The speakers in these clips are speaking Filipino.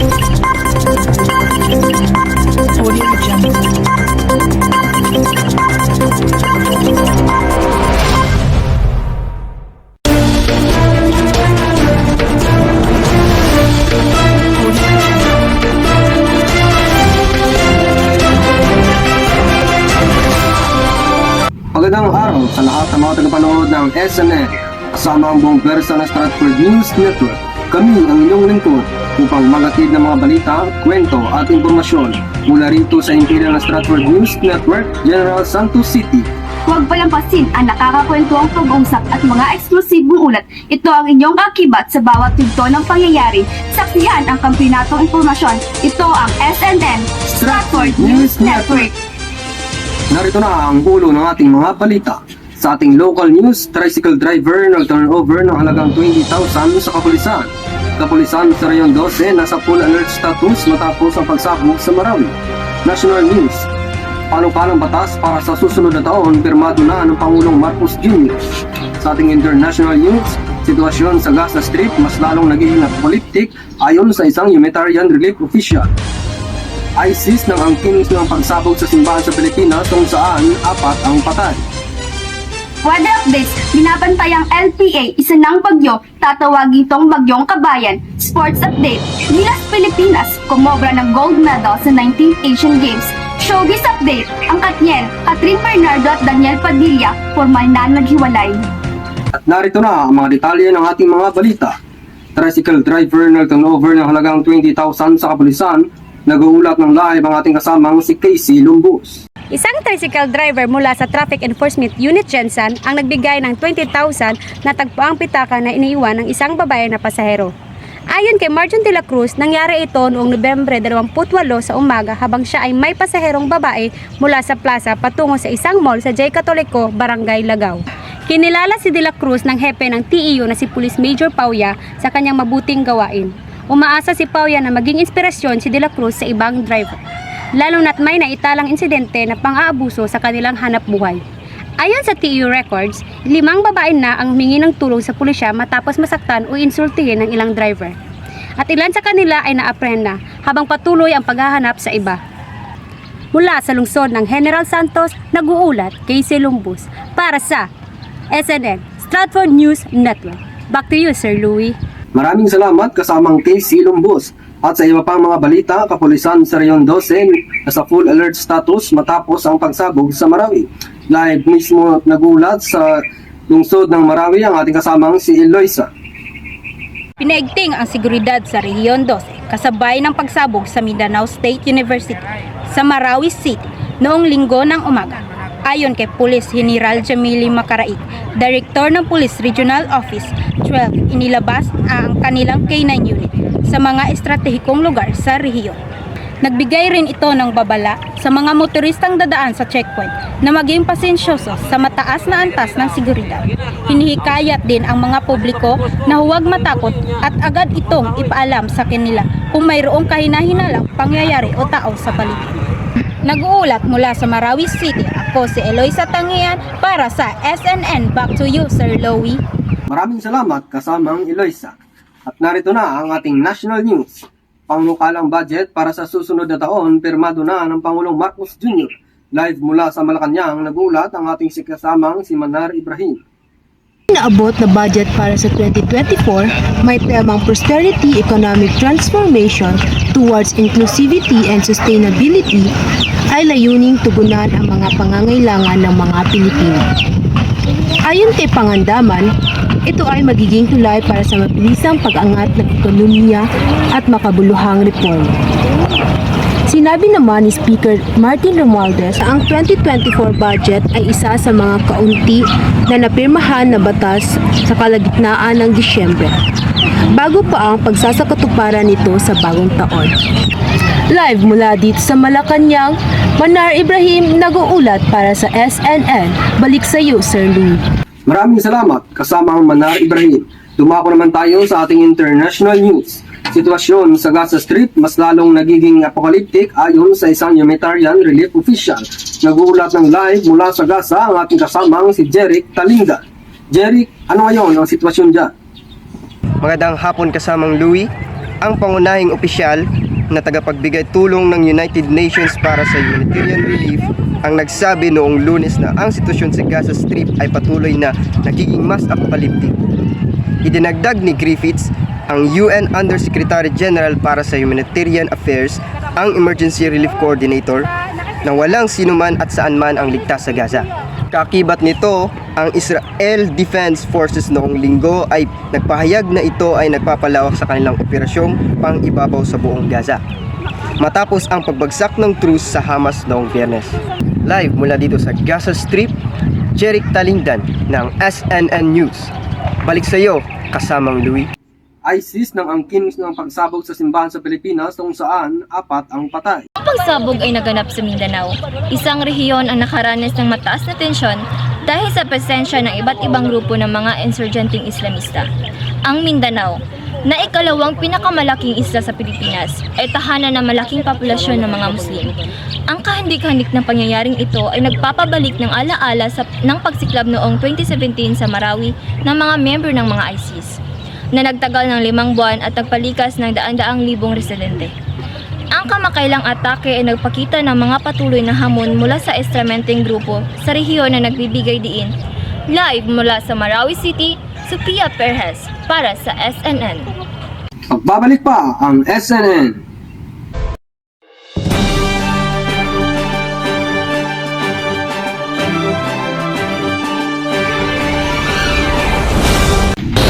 Audio Jungle. Magandang araw sa lahat ng mga tagapanood ng SNN. Kasama ang buong pwersa ng Stratford News Network. Kami ang inyong lingkod upang magatid ng mga balita, kwento at impormasyon mula rito sa imperial ng Stratford News Network, General Santos City. Huwag palampasin ang nakakakwentuang pag-uusap at mga eksklusibong ulat. Ito ang inyong akibat sa bawat yugto ng pangyayari. Saksihan ang kampinatong impormasyon. Ito ang SNN, Stratford News Network. Narito na ang ulo ng ating mga balita. Sa ating local news, tricycle driver nag-turnover ng halagang 20,000 sa kapulisan. Kapulisan sa Rayon 12 nasa full alert status matapos ang pagsabog sa Marawi. National news, panukalang batas para sa susunod na taon pirmado na ng Pangulong Marcos Jr. Sa ating international news, sitwasyon sa Gaza Strip mas lalong nagiging apocalyptic ayon sa isang humanitarian relief official. ISIS nang angkin ng pagsabog sa simbahan sa Pilipinas kung saan 4 ang patay. Weather updates, binabantay ang LPA, isa ng bagyo, tatawagin itong bagyong kabayan. Sports update, Gilas Pilipinas, kumobra ng gold medal sa 19th Asian Games. Showbiz update, ang Katniel, Catherine Bernardo at Daniel Padilla, formal na naghiwalay. At narito na ang mga detalye ng ating mga balita. Tricycle driver nag-turnover ng halagang 20,000 sa kapulisan. Nag-uulat ng live ang ating kasamang si Casey Lumbus. Isang tricycle driver mula sa Traffic Enforcement Unit Jensen ang nagbigay ng 20,000 na tagpuang pitaka na iniiwan ng isang babae na pasahero. Ayon kay Marjon de la Cruz, nangyari ito noong Nobyembre 28 sa umaga habang siya ay may pasaherong babae mula sa plaza patungo sa isang mall sa J. Catolico, Barangay Lagaw. Kinilala si de la Cruz ng hepe ng TEU na si Police Major Pauya sa kanyang mabuting gawain. Umaasa si Pauya na maging inspirasyon si de la Cruz sa ibang driver, lalo na't may naitalang insidente na pang-aabuso sa kanilang hanap buhay. Ayon sa TEU records, 5 babae na ang humingi ng tulong sa pulisya matapos masaktan o insultihin ng ilang driver. At ilan sa kanila ay naaprehenda habang patuloy ang paghahanap sa iba. Mula sa lungsod ng General Santos, nag-uulat Casey Lumbus para sa SNN, Stratford News Network. Back to you, Sir Louie. Maraming salamat kasamang Casey Lumbus. At sa iba pang mga balita, kapulisan sa Rayon 12 nasa full alert status matapos ang pagsabog sa Marawi. Live mismo nagulat sa lungsod ng Marawi ang ating kasamang si Eloisa. Pinaigting ang seguridad sa Rehiyon 12 kasabay ng pagsabog sa Mindanao State University sa Marawi City noong Linggo ng umaga. Ayon kay Police General Jamili Macaraig, Director ng Police Regional Office 12, inilabas ang kanilang K9 unit sa mga estratehikong lugar sa rehiyon. Nagbigay rin ito ng babala sa mga motoristang dadaan sa checkpoint na maging pasensyoso sa mataas na antas ng seguridad. Hinihikayat din ang mga publiko na huwag matakot at agad itong ipaalam sa kanila kung mayroong kahinahinalang pangyayari o tao sa paligid. Nag-uulat mula sa Marawi City, ako si Eloisa Tangian para sa SNN. Back to you, Sir Louie. Maraming salamat kasamang Eloisa. At narito na ang ating national news. Pangnukalang budget para sa susunod na taon, pirmado na ng Pangulong Marcos Jr. Live mula sa Malacanang, nagulat ang ating kasamang si Manar Ibrahim. Naabot na budget para sa 2024 may temang Prosperity Economic Transformation towards Inclusivity and Sustainability ay layuning tugunan ang mga pangangailangan ng mga Pilipino. Ayon kay Pangandaman, ito ay magiging tulay para sa mabilisang pag-angat ng ekonomiya at makabuluhang reforma. Sinabi naman ni Speaker Martin Romualdez na ang 2024 budget ay isa sa mga kaunti na napirmahan na batas sa kalagitnaan ng Disyembre, bago pa ang pagsasakatuparan nito sa bagong taon. Live mula dito sa Malacanang, Manar Ibrahim nag-uulat para sa SNN. Balik sa iyo, Sir Louie. Maraming salamat kasamang Manar Ibrahim. Dumako naman tayo sa ating international news. Sitwasyon sa Gaza Strip mas lalong nagiging apocalyptic ayon sa isang humanitarian relief official. Nag-uulat ng live mula sa Gaza ang ating kasamang si Jeric Talinga. Jeric, ano ngayon ang sitwasyon dyan? Magandang hapon kasamang Louie. ang pangunahing opisyal na tagapagbigay tulong ng United Nations para sa humanitarian relief ang nagsabi noong Lunes na ang sitwasyon sa Gaza Strip ay patuloy na nagiging mas apokaliptik. Idinagdag ni Griffiths, ang UN Undersecretary General para sa Humanitarian Affairs, ang Emergency Relief Coordinator, na walang sinuman at saan man ang ligtas sa Gaza. Kakibat nito, ang Israel Defense Forces noong linggo ay nagpahayag na ito ay nagpapalawak sa kanilang operasyong pang-ibabaw sa buong Gaza, matapos ang pagbagsak ng truce sa Hamas noong Biyernes. Live mula dito sa Gaza Strip, Jeric Talingdan ng SNN News. Balik sa iyo, kasamang Louie. ISIS nang angkin ng pagsabog sa simbahan sa Pilipinas kung saan 4 ang patay. Ang pagsabog ay naganap sa Mindanao, isang rehiyon ang nakaranas ng mataas na tensyon dahil sa presensya ng iba't ibang grupo ng mga insurgenting Islamista. Ang Mindanao, na ikalawang pinakamalaking isla sa Pilipinas, ay tahanan ng malaking populasyon ng mga Muslim. Ang kahandik-handik ng pangyayaring ito ay nagpapabalik ng alaala ng pagsiklab noong 2017 sa Marawi ng mga member ng mga ISIS, na nagtagal ng 5 buwan at nagpalikas ng daan-daang libong residente. Ang kamakailang atake ay nagpakita ng mga patuloy na hamon mula sa estrementeng grupo sa rehiyon na nagbibigay diin. Live mula sa Marawi City, Sophia Perez para sa SNN. Pagbabalik pa ang SNN.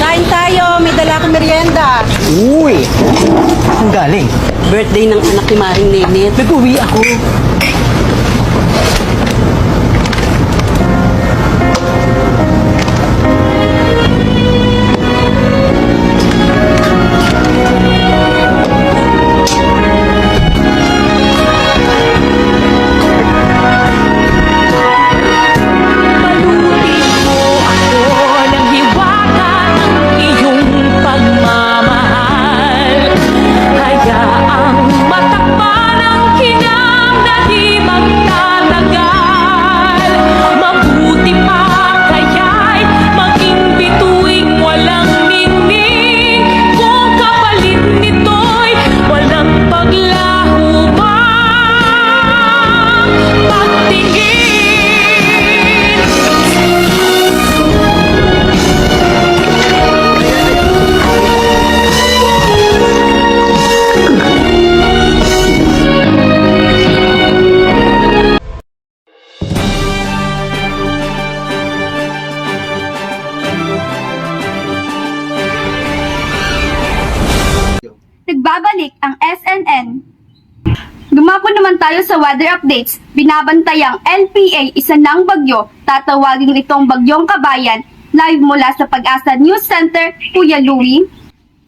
Kain tayo, may dala akong merienda. Uy! Ang galing. Birthday ng anak ni Maring Nenet. Nag-uwi ako. Nagbabalik ang SNN. Dumako naman tayo sa weather updates. Binabantayang LPA, isa ng bagyo. Tatawagin itong bagyong kabayan. Live mula sa Pag-asa News Center, Kuya Louie.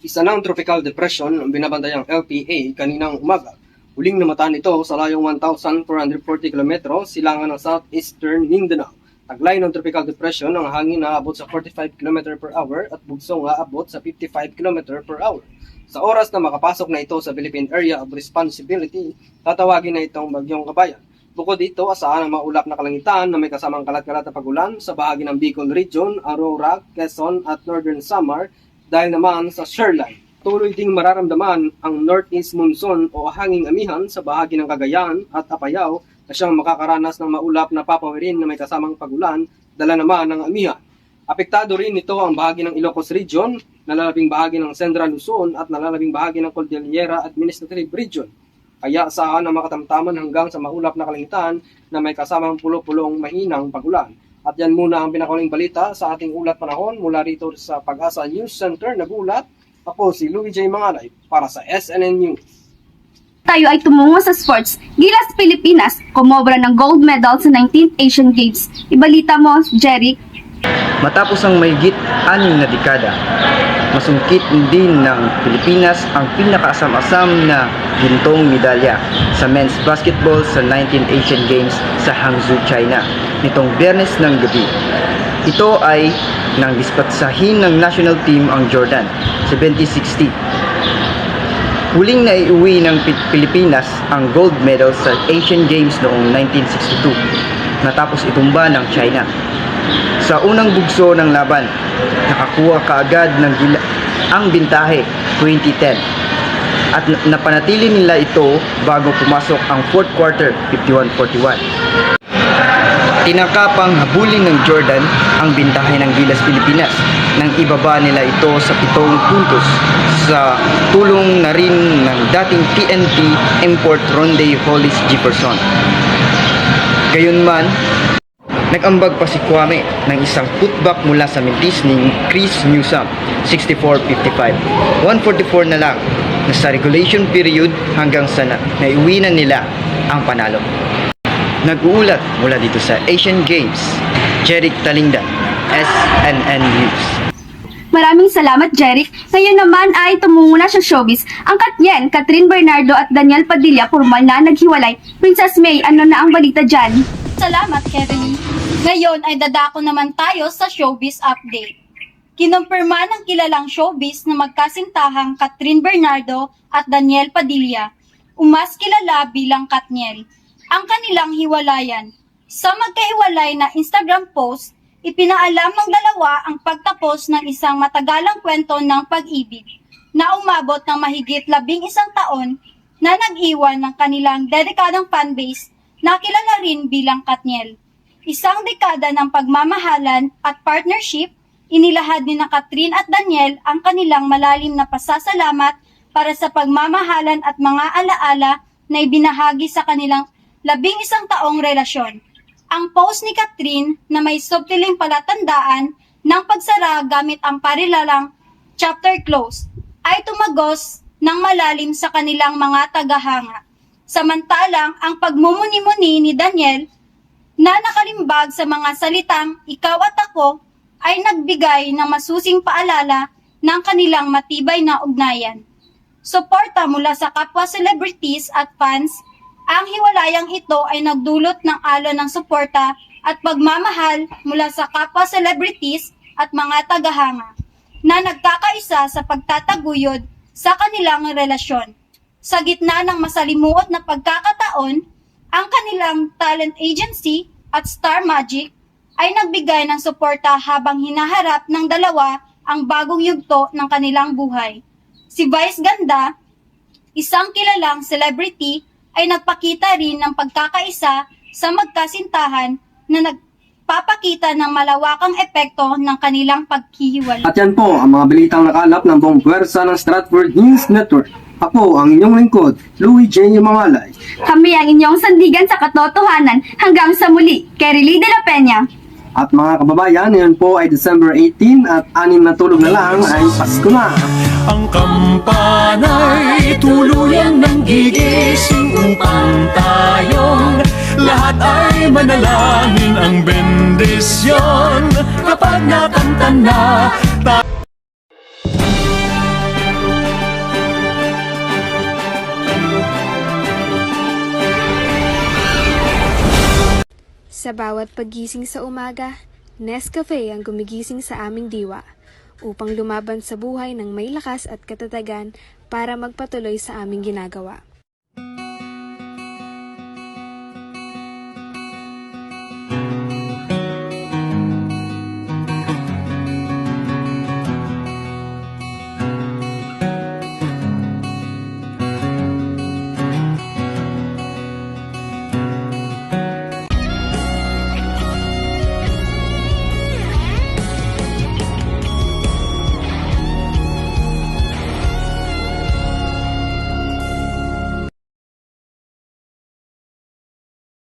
Isa ng tropical depression ang binabantayang LPA kaninang umaga. Huling namataan ito sa layong 1,440 km silangan ng southeastern Mindanao. Taglay ng tropical depression ang hangin na aabot sa 45 km per hour at bugsong aabot sa 55 km per hour. Sa oras na makapasok na ito sa Philippine Area of Responsibility, tatawagin na itong bagyong kabayan. Bukod dito, asahan ang maulap na kalangitan na may kasamang kalat-kalat na pagulan sa bahagi ng Bicol Region, Aurora, Quezon at Northern Samar dahil naman sa shoreline. Tuloy ding mararamdaman ang northeast monsoon o hanging amihan sa bahagi ng Cagayan at Apayao na siyang makakaranas ng maulap na papawirin na may kasamang pagulan, dala naman ng amihan. Apektado rin nito ang bahagi ng Ilocos Region, nalalabing bahagi ng Central Luzon at nalalabing bahagi ng Cordillera Administrative Region. Kaya asahan ang makatamtaman hanggang sa maulap na kalangitan na may kasamang pulo-pulong mahinang pagulan. At yan muna ang pinakahuling balita sa ating ulat panahon mula rito sa Pag-asa News Center. Nagulat ako si Louie J. Mangalay para sa SNN News. Tayo ay tumungo sa sports. Gilas Pilipinas, kumobra ng gold medal sa 19th Asian Games. Ibalita mo, Jeric. Matapos ang mahigit 6 na dekada, masungkit din ng Pilipinas ang pinakaasam-asam na gintong medalya sa men's basketball sa 19th Asian Games sa Hangzhou, China nitong Biyernes ng gabi. Ito ay nang dispatsahin ng national team ang Jordan 70-60. Huling naiuwi ng Pilipinas ang gold medal sa Asian Games noong 1962 natapos itumba ng China. Sa unang bugso ng laban, nakakuha kaagad ng ang bintahe 2010 at napanatili nila ito bago pumasok ang fourth quarter 51-41. Tinakapang habulin ng Jordan ang bintahe ng Gilas Pilipinas nang ibaba nila ito sa 7 puntos sa tulong na rin ng dating TNT import Ronde Hollis Jefferson. Gayunman, nag-ambag pa si Kwame ng isang putback mula sa mentis ni Chris Newsome, 64-55. 144 na lang na sa regulation period hanggang sa naiuwi na nila ang panalo. Nag-uulat mula dito sa Asian Games, Jeric Talingdan, SNN News. Maraming salamat, Jeric. Ngayon naman ay tumungo na sa showbiz. Ang Katniel, Catherine Bernardo at Daniel Padilla formal na naghiwalay. Princess May, ano na ang balita dyan? Salamat, Kevin. Ngayon ay dadako naman tayo sa showbiz update. Kinumpirma ng kilalang showbiz na magkasintahang Catherine Bernardo at Daniel Padilla, umas kilala bilang Katniel, ang kanilang hiwalayan. Sa magkahiwalay na Instagram post, ipinaalam ng dalawa ang pagtapos ng isang matagalang kwento ng pag-ibig na umabot ng mahigit 11 taon na nag-iwan ng kanilang dedikadong fanbase na kilala rin bilang Katniel. Isang dekada ng pagmamahalan at partnership, inilahad ni na Catherine at Daniel ang kanilang malalim na pasasalamat para sa pagmamahalan at mga alaala na ibinahagi sa kanilang 11 taong relasyon. Ang post ni Catherine na may subtiling palatandaan ng pagsara gamit ang parilalang chapter close ay tumagos ng malalim sa kanilang mga tagahanga. Samantalang ang pagmumuni-muni ni Daniel na nakalimbag sa mga salitang ikaw at ako ay nagbigay ng masusing paalala ng kanilang matibay na ugnayan. Suporta mula sa kapwa celebrities at fans, ang hiwalayang ito ay nagdulot ng alon ng suporta at pagmamahal mula sa kapwa celebrities at mga tagahanga na nagkakaisa sa pagtataguyod sa kanilang relasyon. Sa gitna ng masalimuot na pagkakataon, ang kanilang talent agency at Star Magic ay nagbigay ng suporta habang hinaharap ng dalawa ang bagong yugto ng kanilang buhay. Si Vice Ganda, isang kilalang celebrity, ay nagpakita rin ng pagkakaisa sa magkasintahan na nagpapakita ng malawakang epekto ng kanilang paghihiwalay. At yan po ang mga balitang nakalap ng buong puwersa ng Stratford News Network. Ako ang inyong lingkod, Louie J. Mangalay. Kami ang inyong sandigan sa katotohanan. Hanggang sa muli, Kerily de la Peña. At mga kababayan, ngayon po ay December 18 at 6 na tulog na lang ay Pasko na. Ang kampana'y tuluyan ng gigising upang tayong lahat ay manalangin ang bendisyon kapag nakanta na Sa bawat paggising sa umaga, Nescafe ang gumigising sa aming diwa upang lumaban sa buhay ng may lakas at katatagan para magpatuloy sa aming ginagawa.